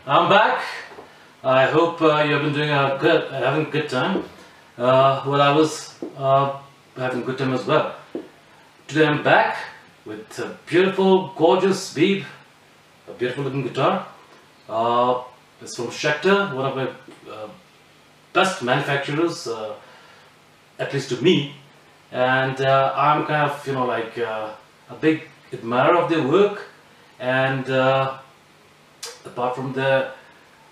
I'm back. I hope you've been doing having a good time. Well, I was having a good time as well. Today I'm back with a beautiful, gorgeous beep, a beautiful looking guitar. It's from SCHECTER, one of my best manufacturers, at least to me. And I'm kind of, a big admirer of their work. And apart from that,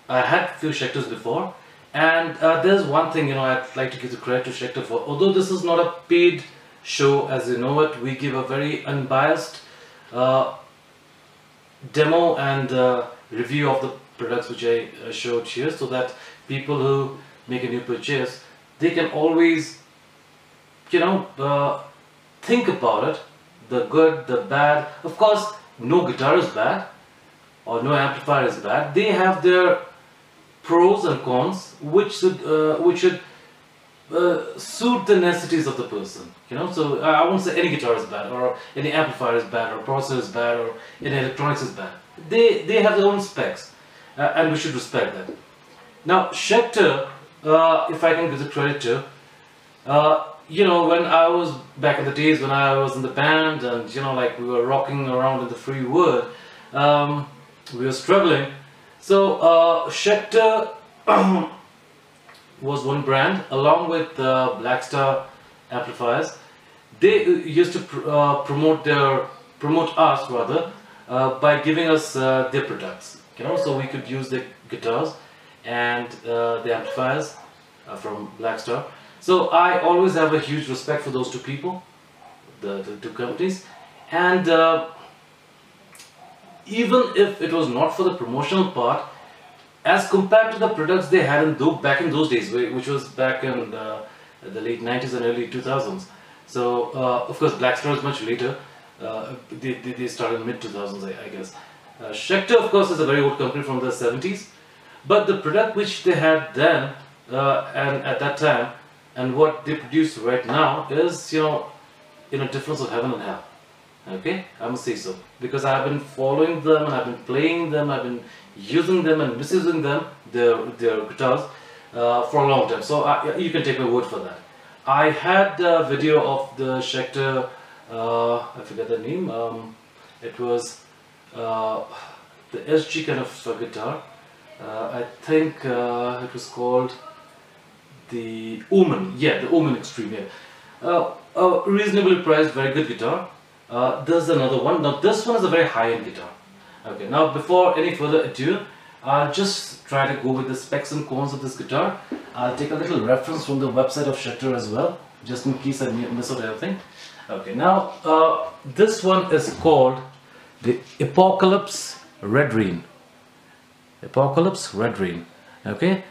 I had a few SCHECTERs before, and there's one thing I'd like to give the credit to SCHECTER for. Although this is not a paid show, as you know it, we give a very unbiased demo and review of the products which I showed here, so that people who make a new purchase, they can always think about it, the good, the bad. Of course, no guitar is bad or no amplifier is bad. They have their pros and cons, which should suit the necessities of the person. So I won't say any guitar is bad, or any amplifier is bad, or processor is bad, or any electronics is bad. They have their own specs, and we should respect that. Now SCHECTER, if I can give the credit to, when I was back in the days when I was in the band, and we were rocking around in the free world, we were struggling. So SCHECTER was one brand, along with Blackstar amplifiers. They used to promote us rather by giving us their products. So we could use the guitars and the amplifiers from Blackstar. So I always have a huge respect for those two people, the two companies, and even if it was not for the promotional part, as compared to the products they had back in those days, which was back in the late 90s and early 2000s. So of course Blackstar is much later. They started in mid 2000s, I guess. SCHECTER, of course, is a very old company from the 70s, but the product which they had then and at that time, and what they produce right now is, a difference of heaven and hell. Okay, I must say so, because I have been following them, and I've been playing them, I've been using them and misusing them, their guitars, for a long time. So you can take my word for that. I had a video of the SCHECTER, I forget the name. It was the SG kind of guitar. I think it was called the Omen. Yeah, the Omen Extreme. Yeah, a reasonably priced, very good guitar. There's another one. Now this one is a very high-end guitar. Okay, now before any further ado, I'll just try to go with the specs and cons of this guitar. I'll take a little reference from the website of SCHECTER as well, just in case I miss out anything. Okay, now this one is called the Apocalypse Red Rain. Apocalypse Red Rain. Okay,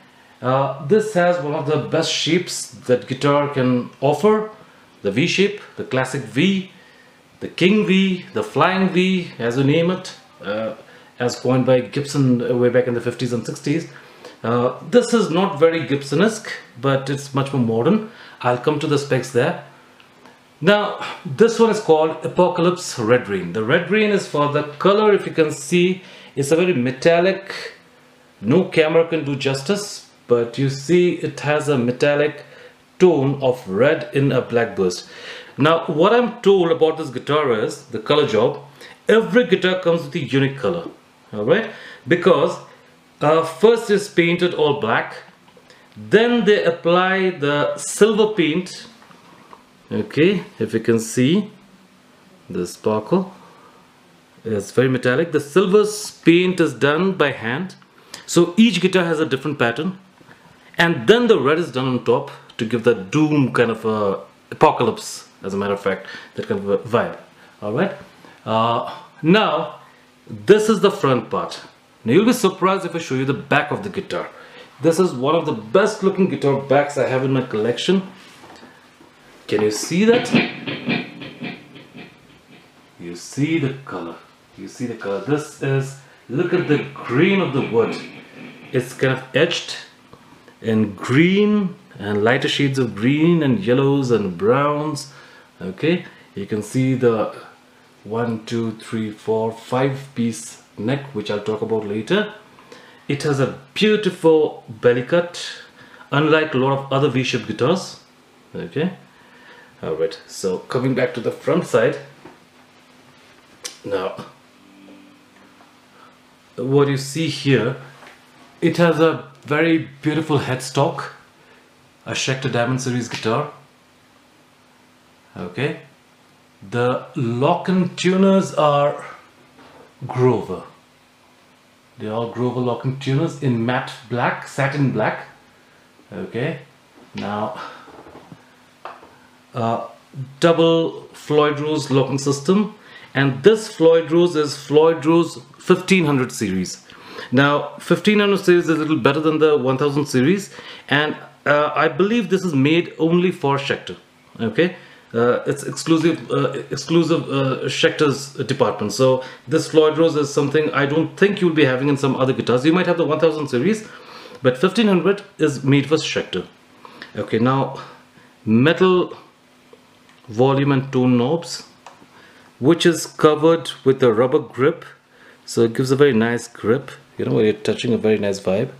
this has one of the best shapes that guitar can offer. The V shape, the classic V, the King V, the Flying V, as you name it, as coined by Gibson way back in the 50s and 60s. This is not very Gibson-esque, but it's much more modern. I'll come to the specs there. Now, this one is called Apocalypse Red Rain. The red rain is for the color. If you can see, it's a very metallic. No camera can do justice, but you see it has a metallic tone of red in a black burst. Now, what I'm told about this guitar is the color job. Every guitar comes with a unique color, alright? Because first is painted all black, then they apply the silver paint. Okay, if you can see the sparkle, it's very metallic. The silver paint is done by hand, so each guitar has a different pattern, and then the red is done on top to give that doom kind of a apocalypse, as a matter of fact, that kind of a vibe. Alright, now this is the front part. Now you'll be surprised if I show you the back of the guitar. This is one of the best looking guitar backs I have in my collection. Can you see that? You see the color. You see the color. This is, look at the grain of the wood. It's kind of etched in green and lighter shades of green and yellows and browns. Okay, you can see the 1, 2, 3, 4, 5 piece neck, which I'll talk about later. it has a beautiful belly cut, unlike a lot of other V-shaped guitars. Okay, alright, so coming back to the front side. Now, what you see here, it has a very beautiful headstock, a Schecter Diamond Series guitar. Okay, the lock-in tuners are Grover. They are Grover lock-in tuners in matte black, satin black. Okay, now double Floyd Rose locking system, and this Floyd Rose is Floyd Rose 1500 series. Now 1500 series is a little better than the 1000 series, and I believe this is made only for Schecter. Okay, it's exclusive Schecter's department. So this Floyd Rose is something I don't think you'll be having in some other guitars. You might have the 1000 series, but 1500 is made for Schecter. Okay, now metal volume and tone knobs, which is covered with a rubber grip, so it gives a very nice grip, you know, when you're touching, a very nice vibe.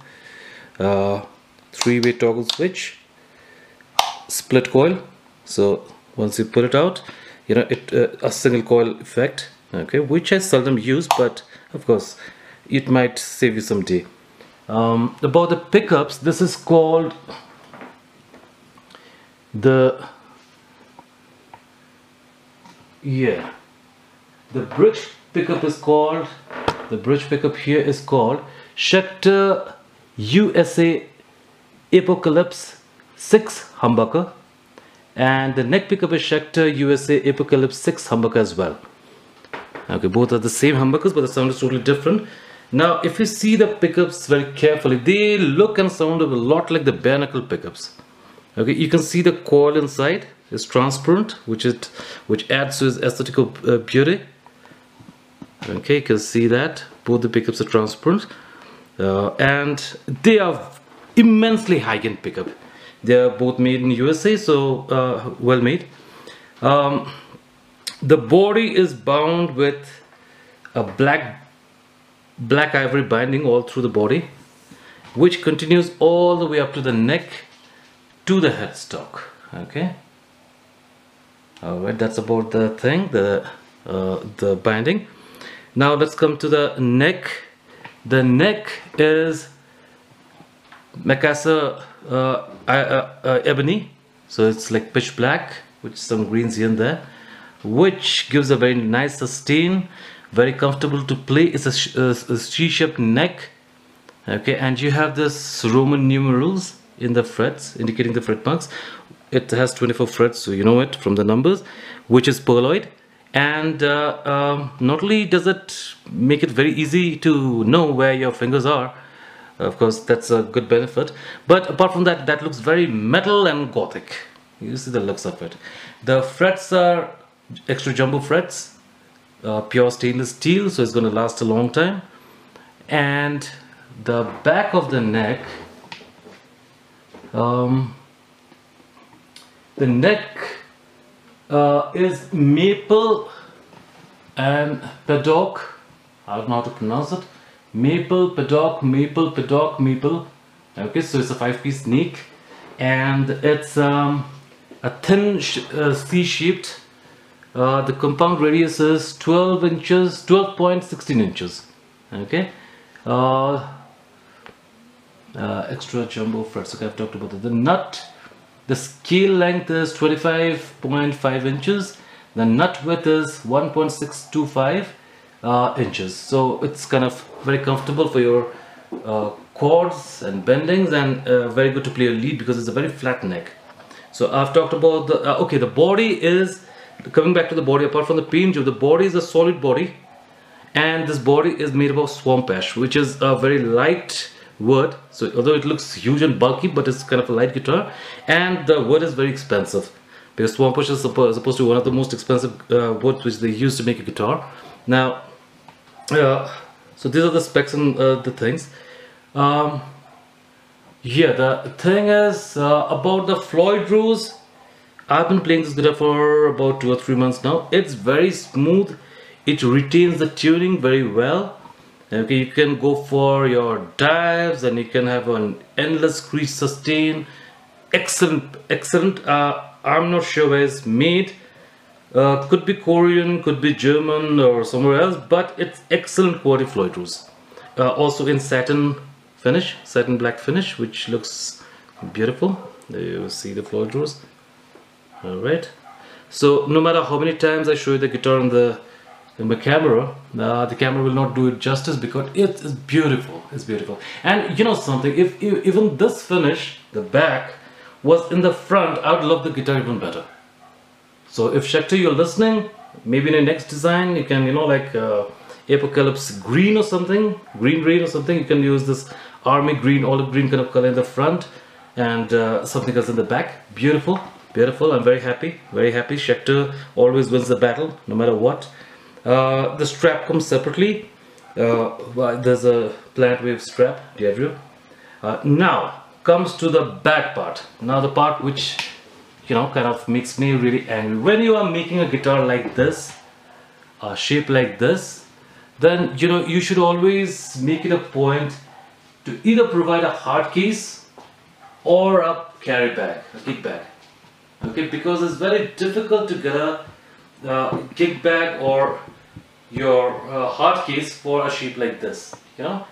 Three-way toggle switch, split coil, so once you pull it out, you know, a single coil effect. Okay, which I seldom use, but of course it might save you some day. About the pickups, this is called the bridge pickup is called, the bridge pickup here is called Schecter USA Apocalypse 6 humbucker, and the neck pickup is Schecter USA Apocalypse 6 humbucker as well. Okay, both are the same humbuckers, but the sound is totally different. Now if you see the pickups very carefully, they look and sound a lot like the bare knuckle pickups. Okay, you can see the coil inside is transparent, which adds to its aesthetical beauty. Okay, you can see that both the pickups are transparent, and they are immensely high-end pickup. They are both made in USA, so well made. The body is bound with a black ivory binding all through the body, which continues all the way up to the neck to the headstock. Okay, alright, that's about the thing, the binding. Now let's come to the neck. The neck is Macassar ebony, so it's like pitch black with some greens here and there, which gives a very nice sustain, very comfortable to play. It's a C-shaped neck. Okay, and you have this Roman numerals in the frets indicating the fret marks. It has 24 frets, so you know it from the numbers, which is pearloid. And not only does it make it very easy to know where your fingers are, of course that's a good benefit, but apart from that, that looks very metal and gothic. You see the looks of it. The frets are extra jumbo frets, pure stainless steel, so it's going to last a long time. And the back of the neck, the neck is maple and paddock. I don't know how to pronounce it. Maple, paddock, maple, paddock, maple. Okay, so it's a 5-piece neck, and it's a thin C-shaped. The compound radius is 12 inches, 12.16 inches. Okay, extra jumbo frets. Okay, I've talked about it. The nut, the scale length is 25.5 inches. The nut width is 1.625 inches. So it's kind of very comfortable for your chords and bendings, and very good to play a lead because it's a very flat neck. So I've talked about the okay, the body is, coming back to the body, apart from the paint job, the body is a solid body, and this body is made of swamp ash, which is a very light wood. So although it looks huge and bulky, but it's kind of a light guitar, and the wood is very expensive because swamp ash is supposed to be one of the most expensive woods which they use to make a guitar. Now so these are the specs and the things. Yeah, the thing is about the Floyd Rose, I've been playing this guitar for about 2 or 3 months now. It's very smooth, it retains the tuning very well, Okay, you can go for your dives, and you can have an endless screech sustain. Excellent, excellent. I'm not sure where it's made. Could be Korean, could be German or somewhere else, but it's excellent quality floyd rose. Also in satin finish, satin black finish, which looks beautiful. There you see the floyd rose. Alright, so no matter how many times I show you the guitar in my camera, the camera will not do it justice, because it is beautiful. It's beautiful. And you know something, if even this finish, the back, was in the front, I would love the guitar even better. So if Schecter, you're listening, maybe in your next design, you can, you know, like Apocalypse green or something, green rain or something, you can use this army green, olive green kind of color in the front, and something else in the back. Beautiful, beautiful. I'm very happy, very happy. Schecter always wins the battle, no matter what. The strap comes separately. There's a plant wave strap, Diageo. Now comes to the bad part. Now the part which, you know, kind of makes me really angry. When you are making a guitar like this, a shape like this, then you know you should always make it a point to either provide a hard case or a carry bag, a kick bag. Okay, because it's very difficult to get a kick bag or your hard case for a shape like this. You know,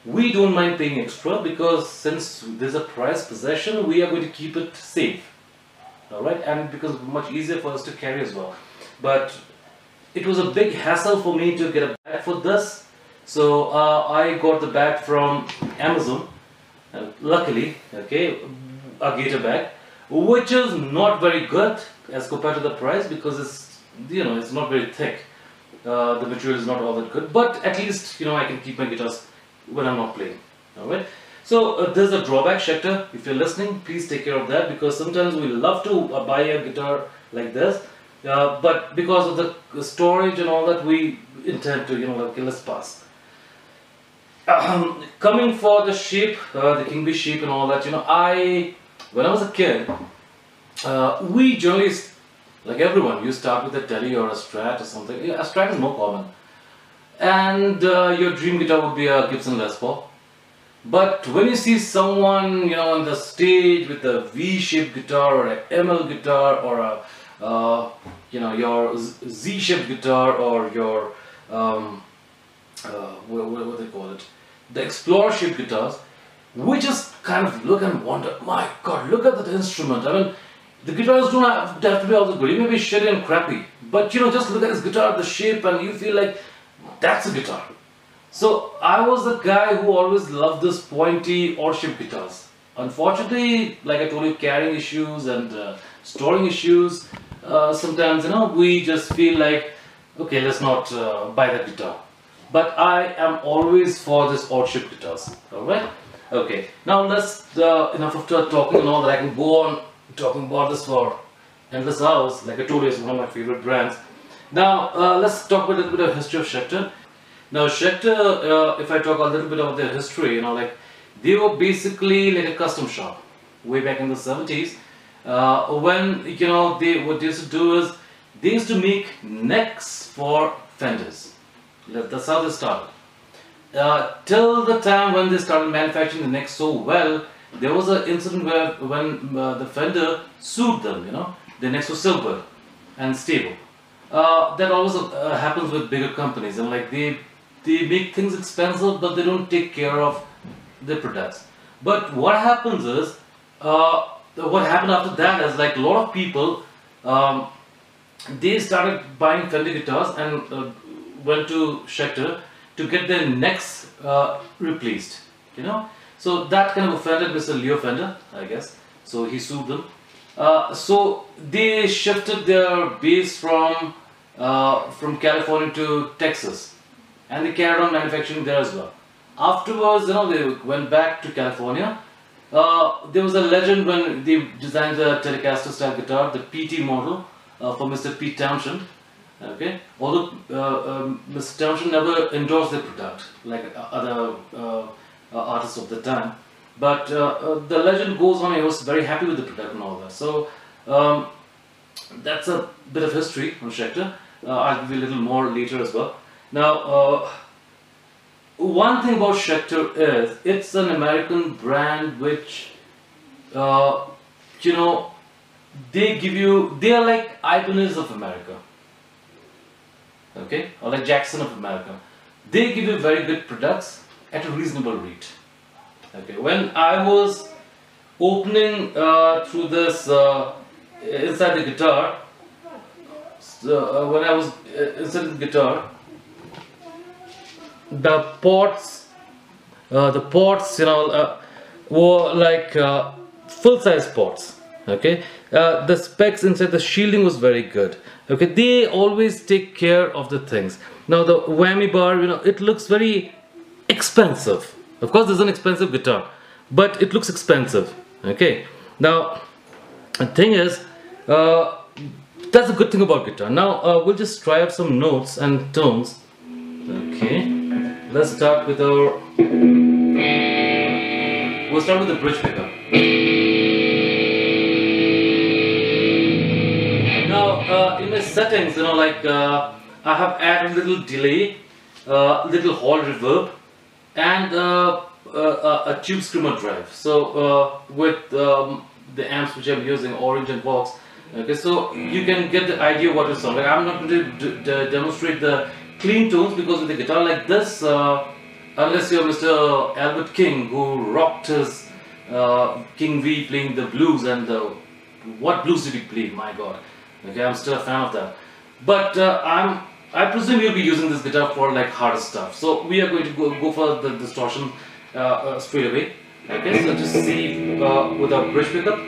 we don't mind paying extra, because since there's a prized possession, we are going to keep it safe. Alright, and because it's much easier for us to carry as well. But it was a big hassle for me to get a bag for this, so I got the bag from Amazon, luckily, okay, a gator bag, which is not very good as compared to the price, because it's, you know, it's not very thick. The material is not all that good, but at least, you know, I can keep my guitars when I'm not playing. Alright, so there's a drawback, Schecter. If you're listening, please take care of that, because sometimes we love to buy a guitar like this, but because of the storage and all that, we intend to, you know, okay, let's pass. Coming for the shape, the Kingfish shape and all that, you know, when I was a kid, we generally, like everyone, you start with a Tele or a Strat or something. A Strat is more common, and your dream guitar would be a Gibson Les Paul. But when you see someone, you know, on the stage with a V-shaped guitar or an ML guitar, or a you know, your Z-shaped guitar, or your what do they call it, the Explorer-shaped guitars, we just kind of look and wonder, my God, look at that instrument. I mean, the guitars don't have to be all the good. It may be shitty and crappy, but you know, just look at this guitar, the shape, and you feel like that's a guitar. So I was the guy who always loved this pointy or shaped guitars. Unfortunately, like I told you, carrying issues and storing issues, sometimes, you know, we just feel like, okay, let's not buy that guitar. But I am always for this odd shaped guitars. Alright? Okay, now let's, enough of talking and all that. I can go on talking about this for endless hours. Like I told you, it's one of my favorite brands. Now let's talk about a little bit of history of Schecter. Now Schecter, if I talk a little bit about their history, you know, like they were basically like a custom shop way back in the 70s. When, you know, what they used to do is they used to make necks for Fenders. That's how they started. Till the time when they started manufacturing the necks so well, there was an incident where when the Fender sued them, you know, the necks were silver and stable. That always happens with bigger companies, and like they make things expensive, but they don't take care of their products. But what happens is, what happened after that is, like, a lot of people, they started buying Fender guitars and went to Schecter to get their necks replaced, you know. So that kind of offended Mr. Leo Fender, I guess. So he sued them. So they shifted their base from California to Texas, and they carried on manufacturing there as well. Afterwards, you know, they went back to California. There was a legend when they designed the Telecaster style guitar, the PT model, for Mr. Pete Townshend. Okay, although Mr. Townshend never endorsed their product like other artists of the time, but the legend goes on, he was very happy with the product and all that. So that's a bit of history on Schecter. I'll give you a little more later as well. Now, one thing about Schecter is it's an American brand which, you know, they are like Ibanez of America, okay, or like Jackson of America. They give you very good products at a reasonable rate. Okay, when I was opening through this inside the guitar, when I was inside the guitar, the ports, you know, were like full-size ports. Okay, the specs inside, the shielding was very good. Okay, they always take care of the things. Now the whammy bar, you know, it looks very expensive. Of course, this is an expensive guitar, but it looks expensive. Okay, now the thing is, that's a good thing about guitar. Now we'll just try out some notes and tones. Okay, let's start with our. We'll start with the bridge pickup. Now, in my settings, you know, like I have added a little delay, little hall reverb, and a tube screamer drive. So with the amps which I'm using, Orange and Vox. Okay, so you can get the idea what it sounds like. I'm not going to demonstrate the clean tones because with a guitar like this, unless you're Mr. Albert King, who rocked his King V playing the blues, and what blues did he play? My God. Okay, I'm still a fan of that. But I presume you'll be using this guitar for like harder stuff. So we are going to go for the distortion straight away. Okay, so just see with our bridge pickup.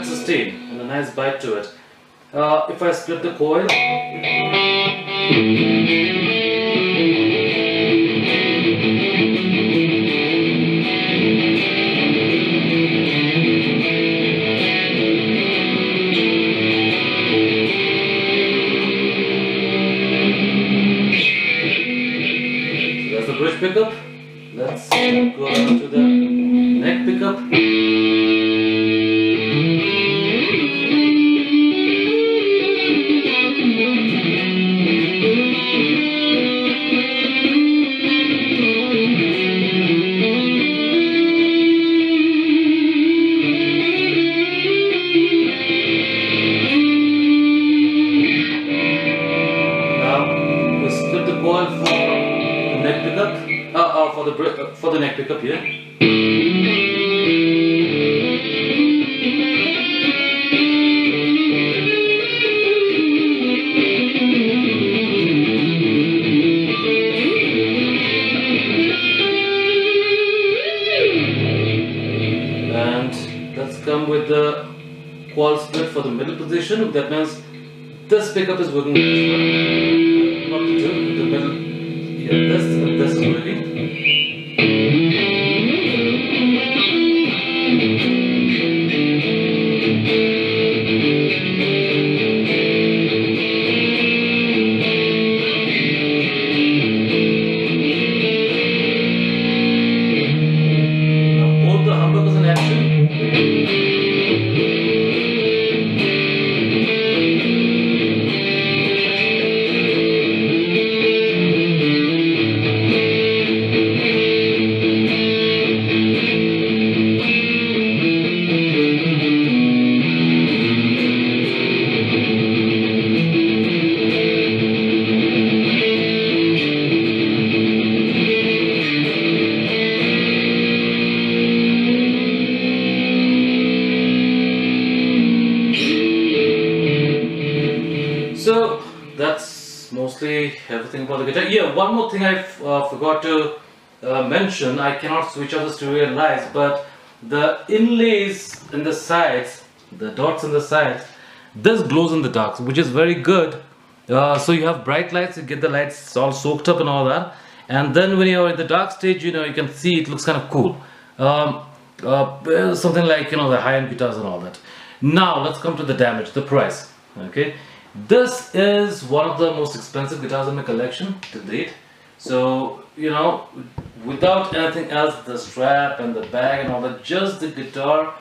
Sustain and a nice bite to it. If I split the coil, so that's the bridge pickup. Let's go on to the neck pickup. For the neck pickup here. And let's come with the qual split for the middle position. That means this pickup is working with this one. Not the two, the middle. Yeah, this and this is working. basically everything about the guitar. Yeah, one more thing I forgot to mention. I cannot switch off the stereo lights, but the inlays in the sides, the dots in the sides, this glows in the dark, which is very good. So you have bright lights, you get the lights all soaked up and all that, and then when you're in the dark stage, you know, you can see it looks kind of cool. Something like, you know, the high-end guitars and all that. Now let's come to the damage, the price. Okay, this is one of the most expensive guitars in my collection to date. So, you know, without anything else, the strap and the bag and all that, just the guitar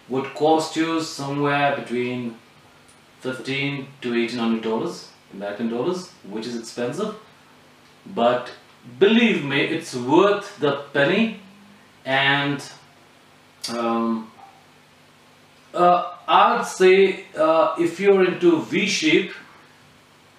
would cost you somewhere between $1,500 to $1,800 American dollars, which is expensive, but believe me, it's worth the penny. And I'd say if you're into V shape,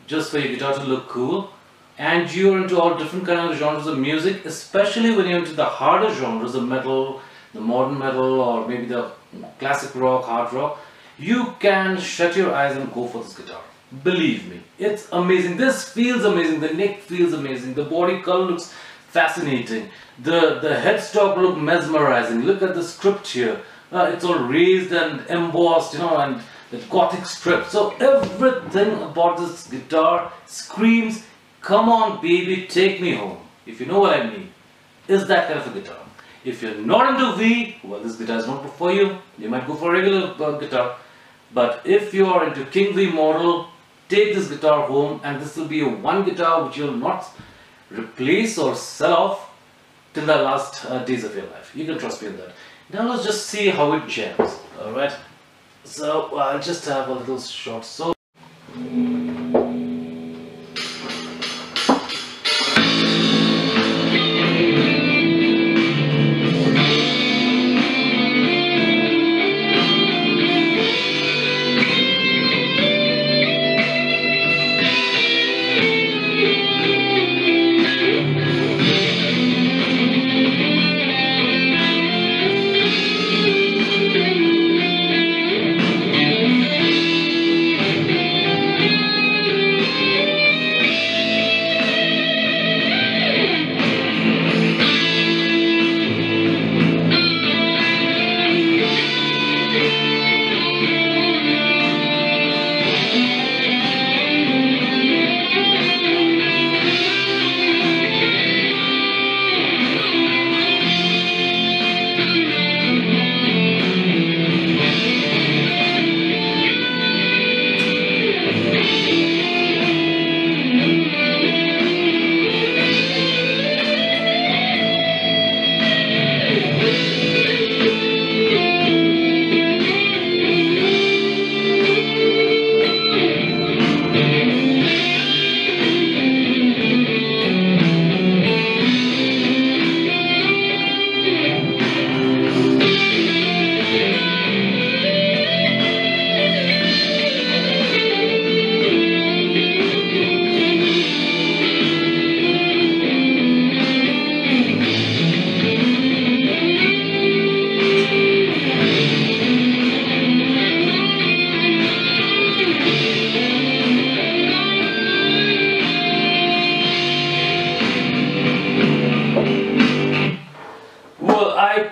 just for your guitar to look cool, and you're into all different kind of genres of music, especially when you're into the harder genres, the metal, the modern metal, or maybe the classic rock, hard rock, you can shut your eyes and go for this guitar. Believe me, it's amazing. This feels amazing. The neck feels amazing. The body color looks fascinating. The headstock look mesmerizing. Look at the script here. It's all raised and embossed, you know, and the gothic strip. So everything about this guitar screams, come on baby, take me home. If you know what I mean. Is that kind of a guitar. If you're not into V, well, this guitar is not for you. You might go for a regular guitar. But if you are into King V model, take this guitar home, and this will be a one guitar which you'll not replace or sell off till the last days of your life. You can trust me on that. Now let's just see how it jams. Alright, so I'll just have a little short solo.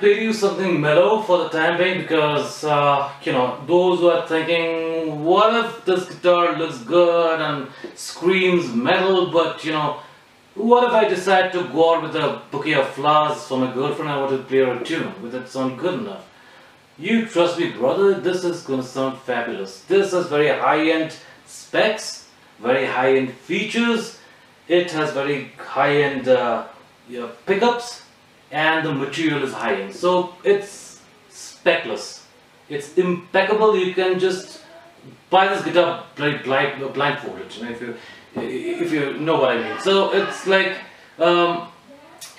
Play you something mellow for the time being, because you know, those who are thinking, what if this guitar looks good and screams metal, but you know, what if I decide to go out with a bouquet of flowers for my girlfriend? I want to play her a tune. Would that sound good enough? You trust me, brother, this is going to sound fabulous. This has very high-end specs, very high-end features. It has very high-end pickups, and the material is high-end. So it's speckless. It's impeccable. You can just buy this guitar blindfolded, you know, if you know what I mean. So it's like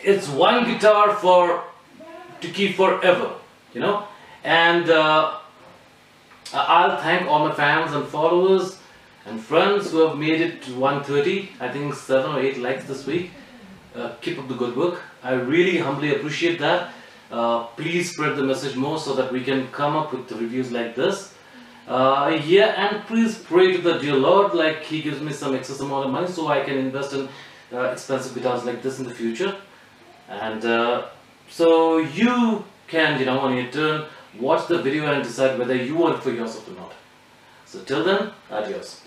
it's one guitar to keep forever, you know. And I'll thank all my fans and followers and friends who have made it to 130. I think 7 or 8 likes this week. Keep up the good work. I really humbly appreciate that. Please spread the message more so that we can come up with reviews like this. Yeah, and please pray to the dear Lord, like He gives me some excess amount of money so I can invest in expensive guitars like this in the future. And so you can, you know, on your turn, watch the video and decide whether you want it for yourself or not. So till then, adios.